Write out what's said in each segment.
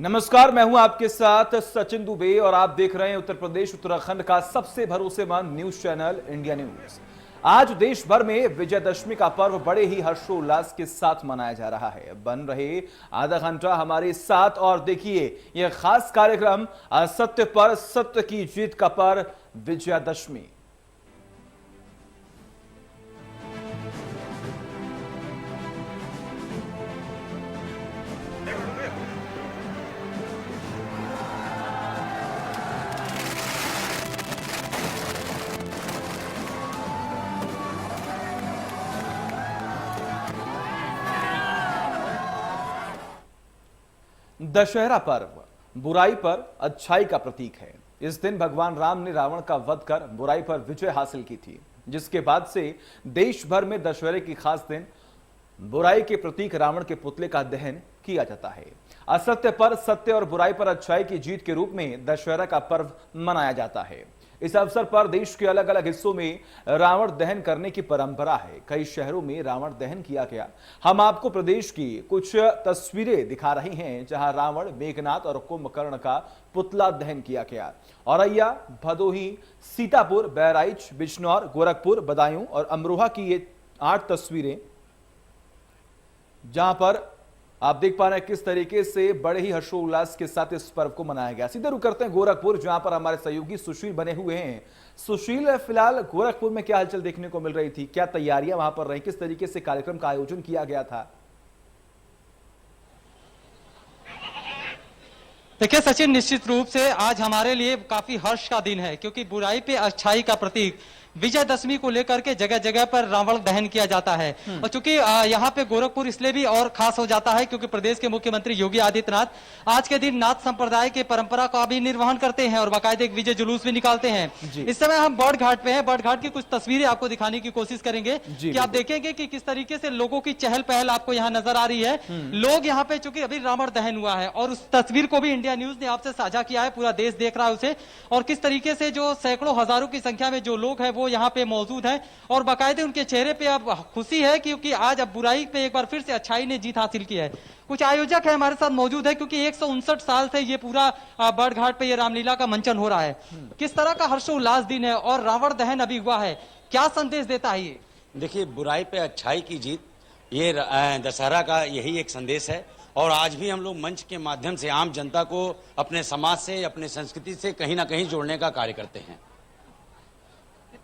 नमस्कार, मैं हूं आपके साथ सचिन दुबे और आप देख रहे हैं उत्तर प्रदेश उत्तराखंड का सबसे भरोसेमंद न्यूज चैनल इंडिया न्यूज। आज देश भर में विजयदशमी का पर्व बड़े ही हर्षोल्लास के साथ मनाया जा रहा है। बन रहे आधा घंटा हमारे साथ और देखिए यह खास कार्यक्रम असत्य पर सत्य की जीत का पर्व विजयदशमी। दशहरा पर्व बुराई पर अच्छाई का प्रतीक है। इस दिन भगवान राम ने रावण का वध कर बुराई पर विजय हासिल की थी, जिसके बाद से देश भर में दशहरे की खास दिन बुराई के प्रतीक रावण के पुतले का दहन किया जाता है। असत्य पर सत्य और बुराई पर अच्छाई की जीत के रूप में दशहरा का पर्व मनाया जाता है। इस अवसर पर देश के अलग अलग हिस्सों में रावण दहन करने की परंपरा है। कई शहरों में रावण दहन किया गया। हम आपको प्रदेश की कुछ तस्वीरें दिखा रहे हैं जहां रावण, मेघनाथ और कुंभकर्ण का पुतला दहन किया गया। औरैया, भदोही, सीतापुर, बहराइच, बिजनौर, गोरखपुर, बदायूं और अमरोहा की ये 8 तस्वीरें जहां पर आप देख पा रहे हैं किस तरीके से बड़े ही हर्षोल्लास के साथ इस पर्व को मनाया गया। सीधे रुक करते हैं गोरखपुर, जहां पर हमारे सहयोगी सुशील बने हुए हैं। सुशील, फिलहाल गोरखपुर में क्या हलचल देखने को मिल रही थी, क्या तैयारियां वहां पर रही, किस तरीके से कार्यक्रम का आयोजन किया गया था? देखिए सचिन, निश्चित रूप से आज हमारे लिए काफी हर्ष का दिन है, क्योंकि बुराई पे अच्छाई का प्रतीक विजयदशमी को लेकर के जगह जगह पर रावण दहन किया जाता है। और चूंकि यहाँ पे गोरखपुर इसलिए भी और खास हो जाता है क्योंकि प्रदेश के मुख्यमंत्री योगी आदित्यनाथ आज के दिन नाथ संप्रदाय के परंपरा का भी निर्वहन करते हैं और बाकायदे एक विजय जुलूस भी निकालते हैं। इस समय हम बर्ड घाट पे हैं। बर्ड घाट की कुछ तस्वीरें आपको दिखाने की कोशिश करेंगे कि आप देखेंगे कि किस तरीके से लोगों की चहल पहल आपको यहाँ नजर आ रही है। लोग यहाँ पे, चूंकि अभी रावण दहन हुआ है और उस तस्वीर को भी इंडिया न्यूज ने आपसे साझा किया है, पूरा देश देख रहा है उसे, और किस तरीके से जो सैकड़ों हजारों की संख्या में जो लोग हैं वो यहाँ पे मौजूद हैं और बाकायदे उनके चेहरे पे अब खुशी है क्योंकि आज अब बुराई पे एक बार फिर से अच्छाई ने जीत हासिल की है। कुछ आयोजक है हमारे साथ मौजूद है क्योंकि 159 साल से ये पूरा बर्ड घाट पे ये रामलीला का मंचन हो रहा है। किस तरह का हर्षोल्लास दिन है और रावण दहन अभी हुआ है, क्या संदेश देता है ये? देखिए, बुराई पे अच्छाई की जीत, ये दशहरा का यही एक संदेश है। और आज भी हम लोग मंच के माध्यम से आम जनता को अपने समाज से, अपने संस्कृति से कहीं ना कहीं जोड़ने का कार्य करते हैं।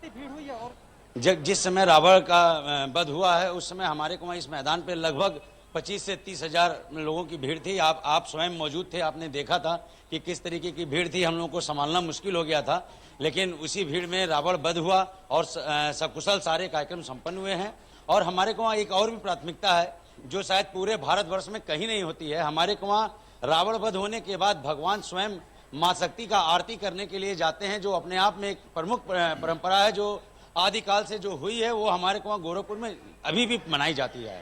भीड़ हुई है और जिस समय रावण का वध हुआ है उस समय हमारे को इस मैदान पे लगभग 25 से 30 हजार लोगों की भीड़ थी। आप स्वयं मौजूद थे, आपने देखा था कि किस तरीके की भीड़ थी। हम लोगों को संभालना मुश्किल हो गया था, लेकिन उसी भीड़ में रावण वध हुआ और सकुशल सारे कार्यक्रम संपन्न हुए हैं। और हमारे को वहाँ एक और भी प्राथमिकता है जो शायद पूरे भारतवर्ष में कहीं नहीं होती है। हमारे को वहाँ रावण वध होने के बाद भगवान स्वयं मां शक्ति का आरती करने के लिए जाते हैं, जो अपने आप में एक प्रमुख परंपरा है जो आदिकाल से जो हुई है, वो हमारे को गोरखपुर में अभी भी मनाई जाती है।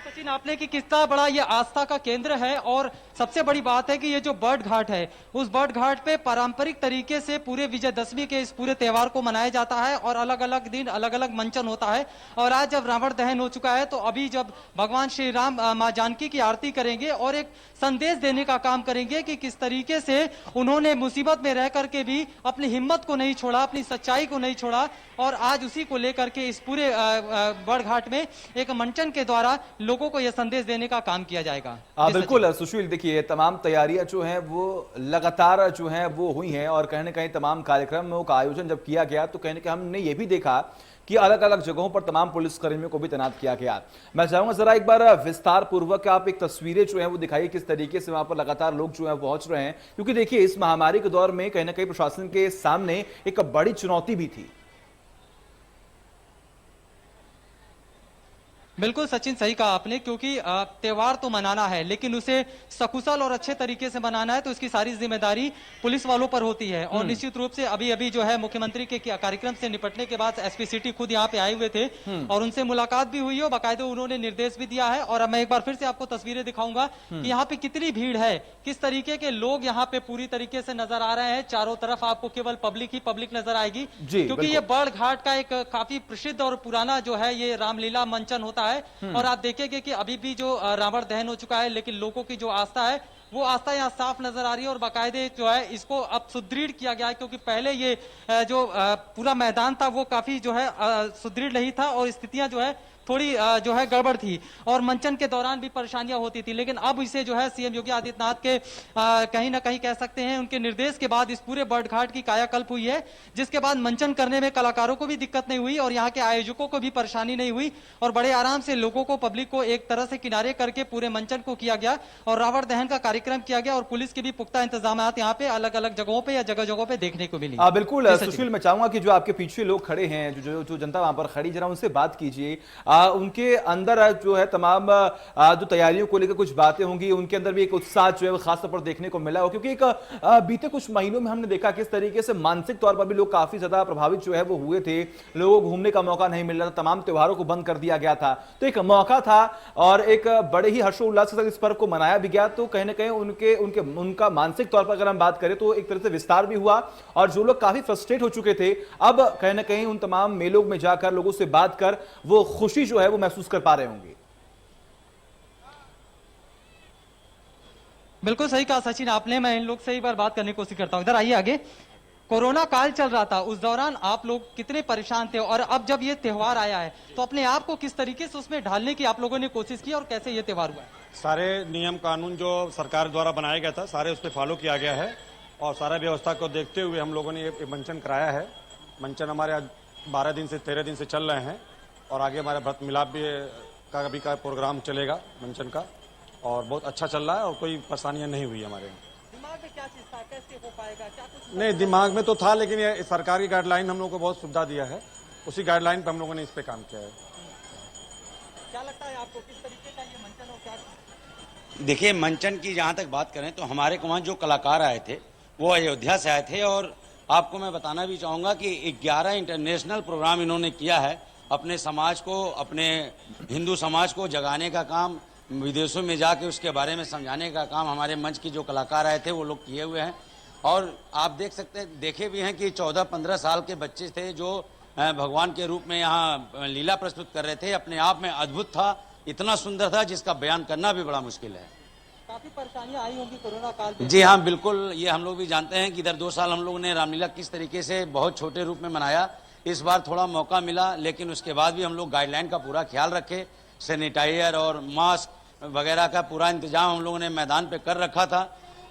सचिन, आपने कि कितना बड़ा ये आस्था का केंद्र है और सबसे बड़ी बात है कि ये जो बर्ड घाट है उस बर्ड घाट पे पारंपरिक तरीके से पूरे विजयदशमी के इस पूरे त्योहार को मनाया जाता है और अलग अलग दिन अलग अलग मंचन होता है। और आज जब रावण दहन हो चुका है तो अभी जब भगवान श्री राम माँ जानकी की आरती करेंगे और एक संदेश देने का काम करेंगे कि किस तरीके से उन्होंने मुसीबत में रह करके भी अपनी हिम्मत को नहीं छोड़ा, अपनी सच्चाई को नहीं छोड़ा। और आज उसी को लेकर के इस पूरे बर्ड घाट में एक मंचन के द्वारा लोगों को यह संदेश देने का काम किया जाएगा। बिल्कुल सुशील, देखिए तमाम तैयारियां जो हैं वो लगातार जो हैं वो हुई हैं और कहीं ना कहीं तमाम कार्यक्रमों का आयोजन जब किया गया तो कहीं ना कहीं हमने ये भी देखा कि अलग अलग जगहों पर तमाम पुलिसकर्मियों को भी तैनात किया गया। मैं चाहूंगा जरा एक बार विस्तार पूर्वक आप एक तस्वीरें जो हैं वो दिखाइए, किस तरीके से वहां पर लगातार लोग जो हैं पहुंच रहे हैं, क्योंकि देखिए इस महामारी के दौर में कहीं ना कहीं प्रशासन के सामने एक बड़ी चुनौती भी थी। बिल्कुल सचिन, सही कहा आपने, क्योंकि त्योहार तो मनाना है लेकिन उसे सकुशल और अच्छे तरीके से मनाना है तो इसकी सारी जिम्मेदारी पुलिस वालों पर होती है। और निश्चित रूप से अभी अभी जो है मुख्यमंत्री के कार्यक्रम से निपटने के बाद एसपी सिटी खुद यहाँ पे आए हुए थे और उनसे मुलाकात भी हुई है, बाकायदे उन्होंने निर्देश भी दिया है। और अब मैं एक बार फिर से आपको तस्वीरें दिखाऊंगा कि यहाँ पे कितनी भीड़ है, किस तरीके के लोग यहाँ पे पूरी तरीके से नजर आ रहे हैं। चारों तरफ आपको केवल पब्लिक ही पब्लिक नजर आएगी, क्योंकि ये बर्ड घाट का एक काफी प्रसिद्ध और पुराना जो है ये रामलीला मंचन होता है। और आप देखेंगे कि अभी भी जो रावण दहन हो चुका है लेकिन लोगों की जो आस्था है वो आस्था यहाँ साफ नजर आ रही है। और बाकायदे जो है इसको अब सुदृढ़ किया गया है, क्योंकि पहले ये जो पूरा मैदान था वो काफी जो है सुदृढ़ नहीं था और स्थितियां जो है थोड़ी जो है गड़बड़ थी और मंचन के दौरान भी परेशानियां होती थी। लेकिन अब इसे जो है सीएम योगी आदित्यनाथ के कहीं ना कहीं कह सकते हैं उनके निर्देश के बाद इस पूरे बर्ड घाट की कायाकल्प हुई है, जिसके बाद मंचन करने में कलाकारों को भी दिक्कत नहीं हुई और यहाँ के आयोजकों को भी परेशानी नहीं हुई और बड़े आराम से लोगों को, पब्लिक को एक तरह से किनारे करके पूरे मंचन को किया गया और रावण दहन का कार्यक्रम किया गया और पुलिस के भी पुख्ता इंतजाम यहाँ पे अलग अलग जगहों पे या जगह जगहों पे देखने को मिली। बिल्कुल सुशील, मैं चाहूंगा कि जो आपके पीछे लोग खड़े हैं, जो जनता वहां पर खड़ी, जरा उनसे बात कीजिए। उनके अंदर जो है तमाम जो तैयारियों को लेकर कुछ बातें होंगी, उनके अंदर भी एक उत्साह जो है वो खास तौर पर देखने को मिला हो, क्योंकि एक बीते कुछ महीनों में हमने देखा किस तरीके से मानसिक तौर पर भी लोग काफी ज्यादा प्रभावित जो है वो हुए थे। लोगों को घूमने का मौका नहीं मिल रहा था, तमाम त्योहारों को बंद कर दिया गया था, तो एक मौका था और एक बड़े ही हर्षोल्लास के साथ इस पर्व को मनाया भी गया। तो कहीं ना कहीं उनका मानसिक तौर पर अगर हम बात करें तो एक तरह से विस्तार भी हुआ और जो लोग काफी फ्रस्ट्रेट हो चुके थे, अब कहीं ना कहीं उन तमाम मेलों में जाकर लोगों से बात कर वो खुशी जो है वो महसूस कर पा रहे होंगे। बिल्कुल सही कहा सचिन आपने। मैं इन लोग से एक बार बात करने की कोशिश करता हूं। इधर आइए आगे। कोरोना काल चल रहा था, उस दौरान आप लोग कितने परेशान थे और अब जब ये त्योहार आया है तो अपने आप को किस तरीके से उसमें ढालने की आप लोगों ने कोशिश की और कैसे ये त्योहार हुआ है? सारे नियम कानून जो सरकार द्वारा बनाया गया था सारे उस पर फॉलो किया गया है और सारा व्यवस्था को देखते हुए हम लोगों ने ये मंचन कराया है। मंचन हमारे आज 12 दिन से 13 दिन से चल रहे हैं और आगे हमारा व्रत मिलाप भी का प्रोग्राम चलेगा मंचन का और बहुत अच्छा चल रहा है और कोई परेशानियां नहीं हुई हमारे यहाँ। दिमाग में क्या चीज था, कैसे हो पाएगा, क्या कुछ? नहीं, दिमाग में तो था, लेकिन ये सरकार की गाइडलाइन हम लोग को बहुत सुविधा दिया है, उसी गाइडलाइन पर हम लोगों ने इस पे काम किया है। क्या लगता है आपको किस तरीके का ये मंचन और क्या? देखिए, मंचन की जहाँ तक बात करें तो हमारे को वहाँ जो कलाकार आए थे वो अयोध्या से आए थे और आपको मैं बताना भी चाहूँगा कि 11 इंटरनेशनल प्रोग्राम इन्होंने किया है। अपने समाज को, अपने हिंदू समाज को जगाने का काम, विदेशों में जाके उसके बारे में समझाने का काम हमारे मंच की जो कलाकार आए थे वो लोग किए हुए हैं। और आप देखे भी हैं कि 14-15 साल के बच्चे थे जो भगवान के रूप में यहाँ लीला प्रस्तुत कर रहे थे। अपने आप में अद्भुत था, इतना सुंदर था जिसका बयान करना भी बड़ा मुश्किल है। काफी परेशानियां आई होंगी कोरोना काल में। जी हाँ, बिल्कुल। ये हम लोग भी जानते हैं कि इधर 2 साल हम लोगों ने रामलीला किस तरीके से बहुत छोटे रूप में मनाया। इस बार थोड़ा मौका मिला, लेकिन उसके बाद भी हम लोग गाइडलाइन का पूरा ख्याल रखे। सैनिटाइजर और मास्क वगैरह का पूरा इंतजाम हम लोगों ने मैदान पे कर रखा था।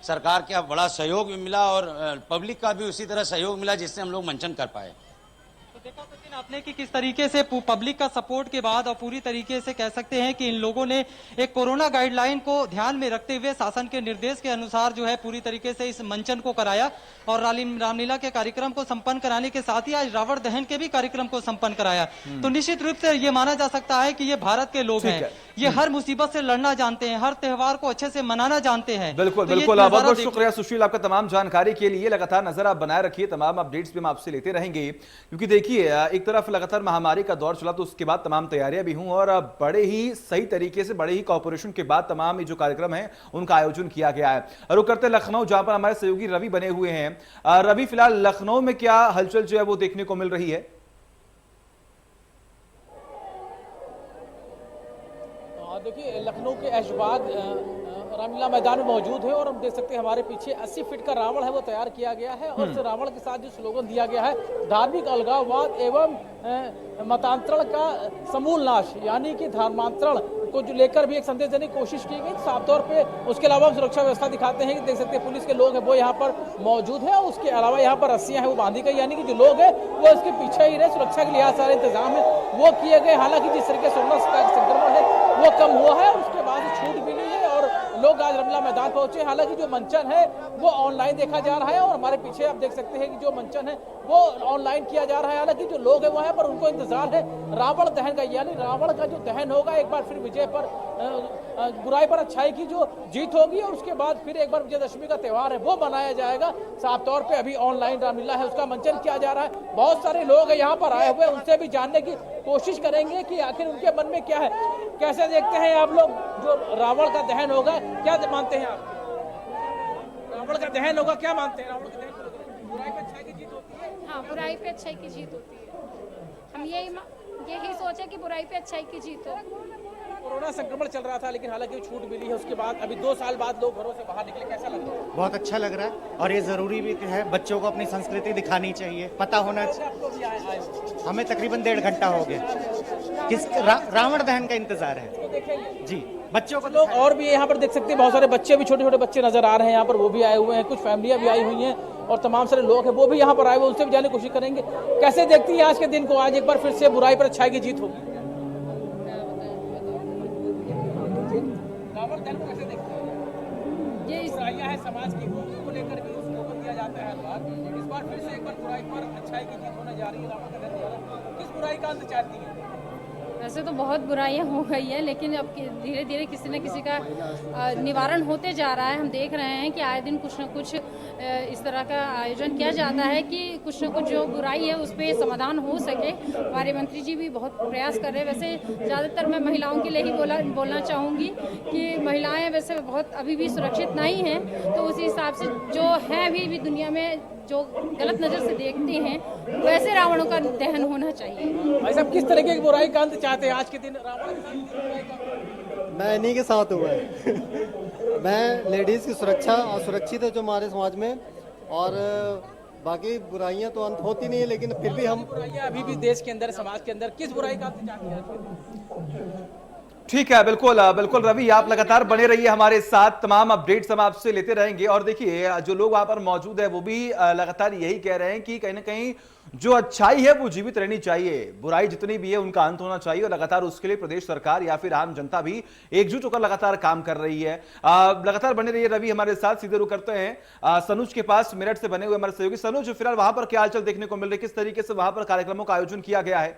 सरकार का बड़ा सहयोग भी मिला और पब्लिक का भी उसी तरह सहयोग मिला, जिससे हम लोग मंचन कर पाए। तो देखा सचिन आपने कि किस तरीके से पब्लिक का सपोर्ट के बाद और पूरी तरीके से कह सकते हैं कि इन लोगों ने एक कोरोना गाइडलाइन को ध्यान में रखते हुए शासन के निर्देश के अनुसार जो है पूरी तरीके से इस मंचन को कराया और रामलीला के कार्यक्रम को संपन्न कराने के साथ ही आज रावण दहन के भी कार्यक्रम को संपन्न कराया। तो निश्चित रूप से ये माना जा सकता है कि ये भारत के लोग हैं, ये हर मुसीबत से लड़ना जानते हैं, हर त्योहार को अच्छे से मनाना जानते हैं। बिल्कुल तो बिल्कुल, बहुत बहुत शुक्रिया सुशील आपका तमाम जानकारी के लिए। लगातार नजर आप बनाए रखिए, तमाम अपडेट्स भी हम आपसे लेते रहेंगे, क्योंकि देखिए एक तरफ लगातार महामारी का दौर चला तो उसके बाद तमाम तैयारियां भी हुई और बड़े ही सही तरीके से, बड़े ही कॉर्पोरेशन के बाद तमाम ये जो कार्यक्रम है उनका आयोजन किया गया है। रुक करते लखनऊ, जहां पर हमारे सहयोगी रवि बने हुए हैं। रवि, फिलहाल लखनऊ में क्या हलचल जो है वो देखने को मिल रही है? देखिए, लखनऊ के ऐशबाग रामलीला मैदान में मौजूद है और हम देख सकते हैं हमारे पीछे 80 फीट का रावण है वो तैयार किया गया है और इस रावण के साथ जो स्लोगन दिया गया है, धार्मिक अलगाववाद एवं मतांतरण का समूल नाश, यानी कि धर्मांतरण को जो लेकर भी एक संदेश देने की कोशिश की गई साफ तौर पे। उसके अलावा हम सुरक्षा व्यवस्था दिखाते हैं कि देख सकते हैं पुलिस के लोग हैं वो यहाँ पर मौजूद है और उसके अलावा यहाँ पर रस्सियां हैं वो बांधी गई, यानी कि जो लोग हैं वो इसके पीछे ही रहे। सुरक्षा के लिहाज सारे इंतजाम है वो किए गए। हालांकि जिस तरीके से कोरोना का संक्रमण है वो कम हुआ है और उसके बाद छूट मिली है और लोग आज रामलीला मैदान पहुंचे। हालांकि जो मंचन है वो ऑनलाइन देखा जा रहा है और हमारे पीछे आप देख सकते हैं कि जो मंचन है वो ऑनलाइन किया जा रहा है। हालांकि जो लोग हैं वो है पर उनको इंतजार है रावण दहन का, यानी रावण का जो दहन होगा, एक बार फिर विजय पर, बुराई पर अच्छाई की जो जीत होगी और उसके बाद फिर एक बार विजयदशमी का त्योहार है वो मनाया जाएगा। साफ तौर पे अभी ऑनलाइन रामलीला है उसका मंचन किया जा रहा है। बहुत सारे लोग यहाँ पर आए हुए, उनसे भी जानने की कोशिश करेंगे कि आखिर उनके मन में क्या है। कैसे देखते हैं आप लोग जो रावण का दहन होगा, क्या मानते हैं आप? रावण का दहन होगा, क्या मानते हैं? रावण का दहन बुराई पे अच्छाई की जीत होती है। हाँ, बुराई पे अच्छाई की जीत होती है। हम यही सोचे कि बुराई पे अच्छाई की जीत हो। कोरोना संक्रमण चल रहा था, लेकिन हालांकि छूट मिली है, उसके बाद अभी 2 साल बाद लोग घरों से बाहर निकले, कैसा लग रहा है? बहुत अच्छा लग रहा है और ये ज़रूरी भी है, बच्चों को अपनी संस्कृति दिखानी चाहिए, पता होना चाहिए। आपको भी आए हो? हमें तकरीबन 1.5 घंटा हो गया। रावण दहन का इंतजार है तो देखेंगे जी। बच्चों को लोग और भी यहाँ पर देख सकते हैं, बहुत सारे बच्चे भी, छोटे छोटे बच्चे नजर आ रहे हैं यहाँ पर, वो भी आए हुए हैं, कुछ फैमिलियां भी आई हुई हैं और तमाम सारे लोग हैं वो भी यहाँ पर आए हुए, उनसे भी जानने की कोशिश करेंगे। कैसे देखती हैं आज के दिन को? आज एक बार फिर से बुराई पर अच्छाई की जीत होगी। रावण दहन को कैसे देखते हैं? ये बुराइयां हैं समाज की, को लेकर भी उसको रोक दिया जाता है हर बार। इस बार फिर से एक बार बुराई पर अच्छाई की जीत होने जा रही है, रावण का दहन जा रहा है। किस बुराई का अंत चाहती है? वैसे तो बहुत बुराइयां हो गई है, लेकिन अब धीरे धीरे किसी न किसी का निवारण होते जा रहा है। हम देख रहे हैं कि आए दिन कुछ न कुछ इस तरह का आयोजन किया जाता है कि कुछ न कुछ जो बुराई है उस पर समाधान हो सके। हमारे मंत्री जी भी बहुत प्रयास कर रहे हैं। वैसे ज़्यादातर मैं महिलाओं के लिए ही बोलना चाहूँगी कि महिलाएं वैसे बहुत अभी भी सुरक्षित नहीं हैं, तो उसी हिसाब से जो है अभी भी दुनिया में जो गलत नज़र से देखते हैं, वैसे रावणों का दहन होना चाहिए। भाई साहब, किस तरीके की बुराई का अंत चाहते हैं आज के दिन? रावण के साथ बुराई का? मैं इन्हीं के साथ हुआ है। मैं लेडीज़ की सुरक्षा और सुरक्षित है जो हमारे समाज में, और बाकी बुराइयां तो अंत होती नहीं है, लेकिन फिर भी हम बुराइयां अभी भी देश के अंदर, समाज के अंदर, किस बुराई का अंत चाहते हैं आज के दिन? ठीक है, बिल्कुल बिल्कुल रवि, आप लगातार बने रहिए हमारे साथ, तमाम अपडेट्स हम आपसे लेते रहेंगे। और देखिए, जो लोग वहां पर मौजूद है वो भी लगातार यही कह रहे हैं कि कहीं ना कहीं जो अच्छाई है वो जीवित रहनी चाहिए, बुराई जितनी भी है उनका अंत होना चाहिए, और लगातार उसके लिए प्रदेश सरकार या फिर आम जनता भी एकजुट होकर लगातार काम कर रही है। लगातार बने रहिए रवि हमारे साथ। सीधे रुक करते हैं सनुज के पास, मेरठ से बने हुए हमारे सहयोगी। सनुज, फिलहाल वहां पर क्या हालचाल देखने को मिल रही है, किस तरीके से वहां पर कार्यक्रमों का आयोजन किया गया है?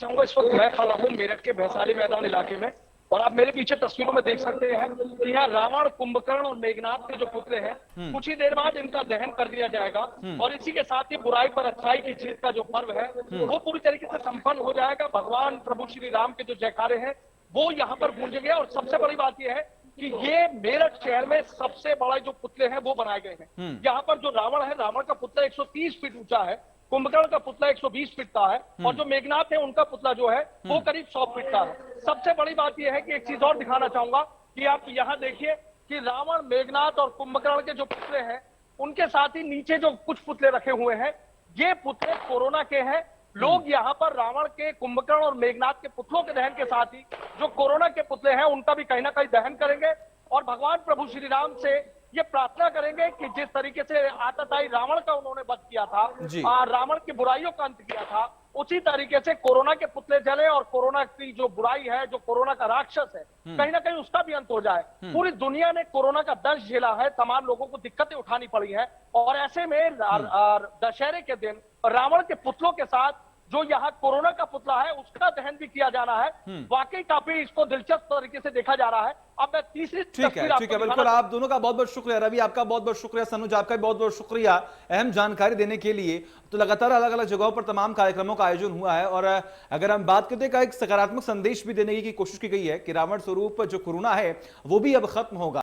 चाहूंगा, इस वक्त मैं खड़ा हूँ मेरठ के भैंसाली मैदान इलाके में, और आप मेरे पीछे तस्वीरों में देख सकते हैं कि यहाँ रावण, कुंभकर्ण और मेघनाथ के जो पुतले हैं, कुछ ही देर बाद इनका दहन कर दिया जाएगा, और इसी के साथ ही बुराई पर अच्छाई की जीत का जो पर्व है वो पूरी तरीके से संपन्न हो जाएगा। भगवान प्रभु श्री राम के जो जयकारे हैं वो यहाँ पर गूंजेंगे, और सबसे बड़ी बात यह है कि ये मेरठ शहर में सबसे बड़ा जो पुतले हैं वो बनाए गए हैं। यहाँ पर जो रावण है, रावण का पुतला 130 फीट ऊंचा है, कुंभकर्ण का पुतला 120 फीट का है, और जो मेघनाथ है उनका पुतला जो है वो करीब 100 फीट का है। सबसे बड़ी बात यह है कि एक चीज और दिखाना चाहूंगा कि आप यहाँ देखिए कि रावण, मेघनाथ और कुंभकर्ण के जो पुतले हैं, उनके साथ ही नीचे जो कुछ पुतले रखे हुए हैं, ये पुतले कोरोना के हैं। लोग यहाँ पर रावण के, कुंभकर्ण और मेघनाथ के पुतलों के दहन के साथ ही जो कोरोना के पुतले हैं उनका भी कहीं ना कहीं दहन करेंगे, और भगवान प्रभु श्री राम से ये प्रार्थना करेंगे कि जिस तरीके से आतताई रावण का उन्होंने वध किया था, रावण की बुराइयों का अंत किया था, उसी तरीके से कोरोना के पुतले जले और कोरोना की जो बुराई है, जो कोरोना का राक्षस है, कहीं ना कहीं उसका भी अंत हो जाए। पूरी दुनिया ने कोरोना का दंश झेला है, तमाम लोगों को दिक्कतें उठानी पड़ी है, और ऐसे में दशहरे के दिन रावण के पुतलों के साथ जो यहाँ कोरोना का पुतला है उसका दहन भी किया जाना है। वाकई काफी इसको दिलचस्प तरीके से देखा जा रहा है। अब मैं तीसरी ठीक है, बिल्कुल। आप दोनों का बहुत बहुत शुक्रिया, रवि आपका बहुत बहुत शुक्रिया, सनुज आपका भी बहुत बहुत शुक्रिया अहम जानकारी देने के लिए। तो लगातार अलग अलग जगहों पर तमाम कार्यक्रमों का आयोजन हुआ है, और अगर हम बात करते हैं, एक सकारात्मक संदेश भी देने की कोशिश की गई है कि रावण स्वरूप जो कोरोना है वो भी अब खत्म होगा।